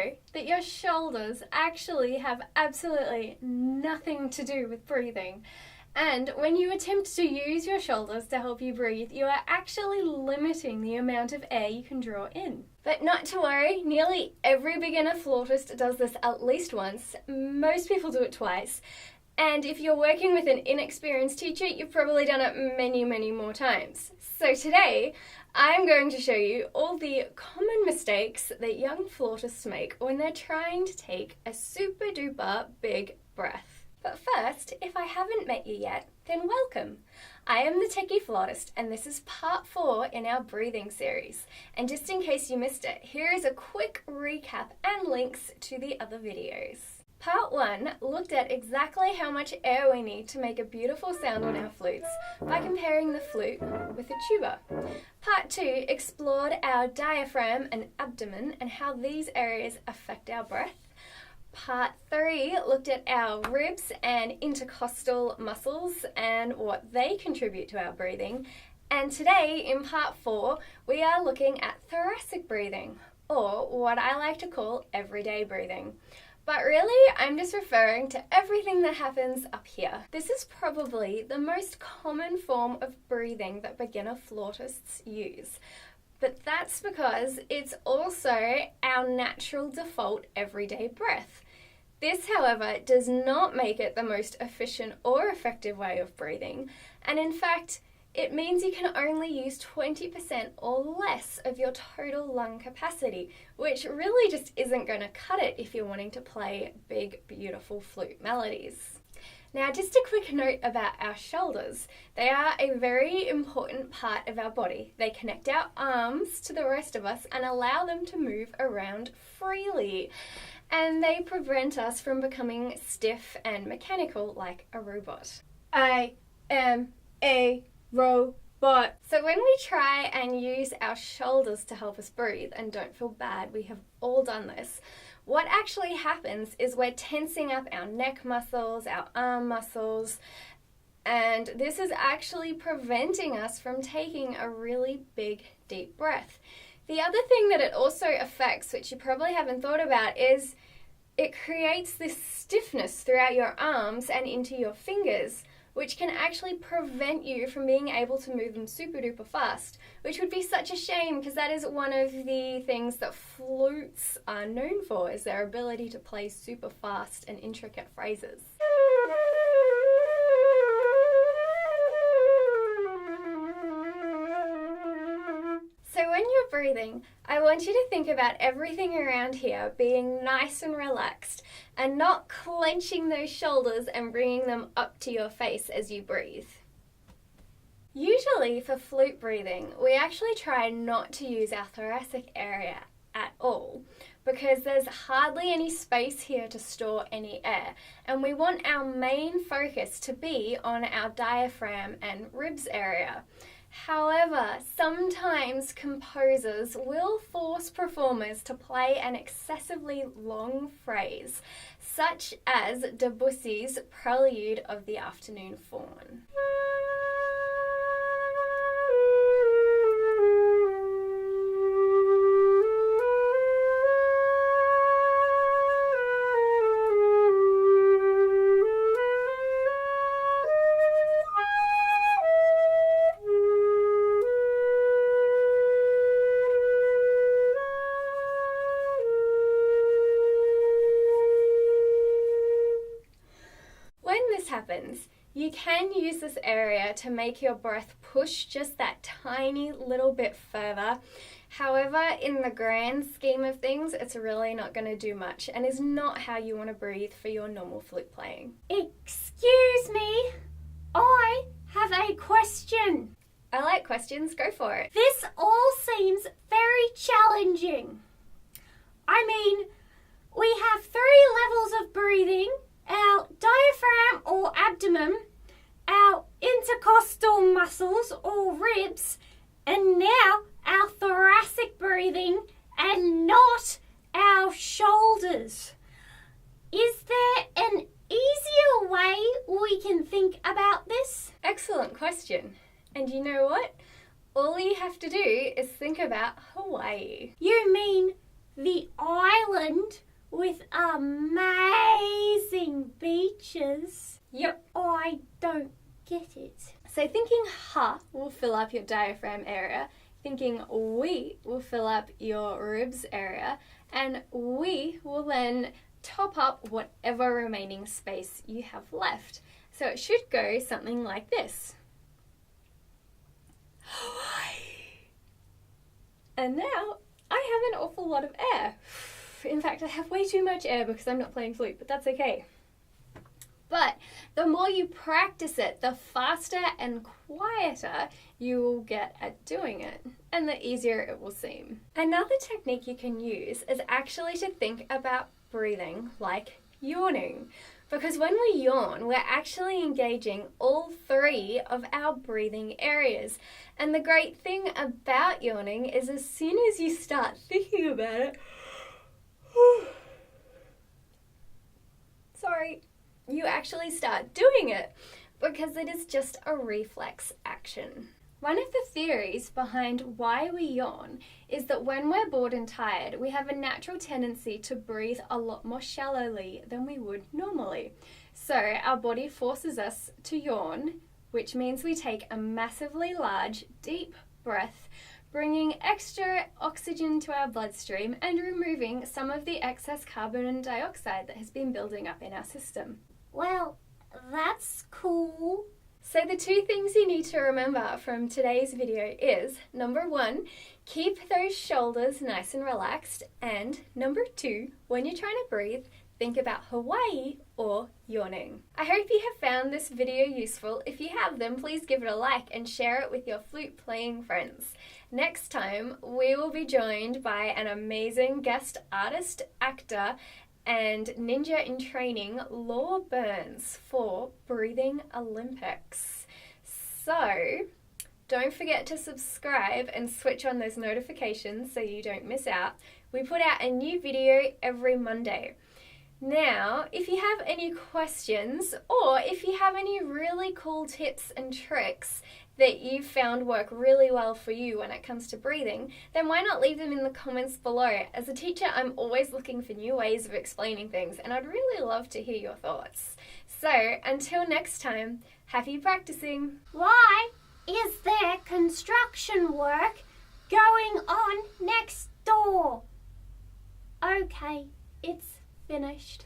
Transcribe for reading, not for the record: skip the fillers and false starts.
know that your shoulders actually have absolutely nothing to do with breathing? And when you attempt to use your shoulders to help you breathe, you are actually limiting the amount of air you can draw in. But not to worry, nearly every beginner flautist does this at least once. Most people do it twice. And if you're working with an inexperienced teacher, you've probably done it many, many more times. So today, I'm going to show you all the common mistakes that young flautists make when they're trying to take a super duper big breath. But first, if I haven't met you yet, then welcome. I am the Techie flautist, and this is part 4 in our breathing series. And just in case you missed it, here is a quick recap and links to the other videos. Part 1 looked at exactly how much air we need to make a beautiful sound on our flutes by comparing the flute with a tuba. Part 2 explored our diaphragm and abdomen and how these areas affect our breath. Part 3 looked at our ribs and intercostal muscles and what they contribute to our breathing. And today, in part 4, we are looking at thoracic breathing, or what I like to call everyday breathing. But really, I'm just referring to everything that happens up here. This is probably the most common form of breathing that beginner flautists use. But that's because it's also our natural default everyday breath. This, however, does not make it the most efficient or effective way of breathing, and in fact, it means you can only use 20% or less of your total lung capacity, which really just isn't going to cut it if you're wanting to play big, beautiful flute melodies. Now, just a quick note about our shoulders. They are a very important part of our body. They connect our arms to the rest of us and allow them to move around freely. And they prevent us from becoming stiff and mechanical like a robot. I am a robot. So when we try and use our shoulders to help us breathe, and don't feel bad, we have all done this, what actually happens is we're tensing up our neck muscles, our arm muscles, and this is actually preventing us from taking a really big, deep breath. The other thing that it also affects, which you probably haven't thought about, is it creates this stiffness throughout your arms and into your fingers, which can actually prevent you from being able to move them super duper fast, which would be such a shame because that is one of the things that flutes are known for, is their ability to play super fast and intricate phrases. So when you're breathing, I want you to think about everything around here being nice and relaxed and not clenching those shoulders and bringing them up to your face as you breathe. Usually for flute breathing, we actually try not to use our thoracic area at all because there's hardly any space here to store any air, and we want our main focus to be on our diaphragm and ribs area. However, sometimes composers will force performers to play an excessively long phrase, such as Debussy's Prelude of the Afternoon Fawn. Happens, you can use this area to make your breath push just that tiny little bit further. However, in the grand scheme of things, it's really not going to do much and is not how you want to breathe for your normal flute playing. Excuse me, I have a question. I like questions, go for it. This all seems very challenging. I mean, we have 3 levels of breathing: our diaphragm or abdomen, our intercostal muscles or ribs, and now our thoracic breathing, and not our shoulders. Is there an easier way we can think about this? Excellent question. And you know what? All you have to do is think about Hawaii. You mean the island with amazing beaches? Yep. I don't get it. So thinking ha will fill up your diaphragm area, thinking we will fill up your ribs area, and we will then top up whatever remaining space you have left. So it should go something like this. And now I have an awful lot of air. In fact, I have way too much air because I'm not playing flute, but that's okay. But the more you practice it, the faster and quieter you will get at doing it, and the easier it will seem. Another technique you can use is actually to think about breathing like yawning. Because when we yawn, we're actually engaging all three of our breathing areas. And the great thing about yawning is as soon as you start thinking about it, you actually start doing it because it is just a reflex action. One of the theories behind why we yawn is that when we're bored and tired, we have a natural tendency to breathe a lot more shallowly than we would normally. So our body forces us to yawn, which means we take a massively large, deep breath, bringing extra oxygen to our bloodstream and removing some of the excess carbon dioxide that has been building up in our system. Well, that's cool. So the two things you need to remember from today's video is, number one, keep those shoulders nice and relaxed, and number two, when you're trying to breathe, think about Hawaii or yawning. I hope you have found this video useful. If you have, then please give it a like and share it with your flute playing friends. Next time, we will be joined by an amazing guest artist, actor, and ninja in training, Law Burns, for Breathing Olympics. So, don't forget to subscribe and switch on those notifications so you don't miss out. We put out a new video every Monday. Now, if you have any questions or if you have any really cool tips and tricks that you found work really well for you when it comes to breathing, then why not leave them in the comments below? As a teacher, I'm always looking for new ways of explaining things, and I'd really love to hear your thoughts. So, until next time, happy practicing! Why is there construction work going on next door? Okay, it's finished.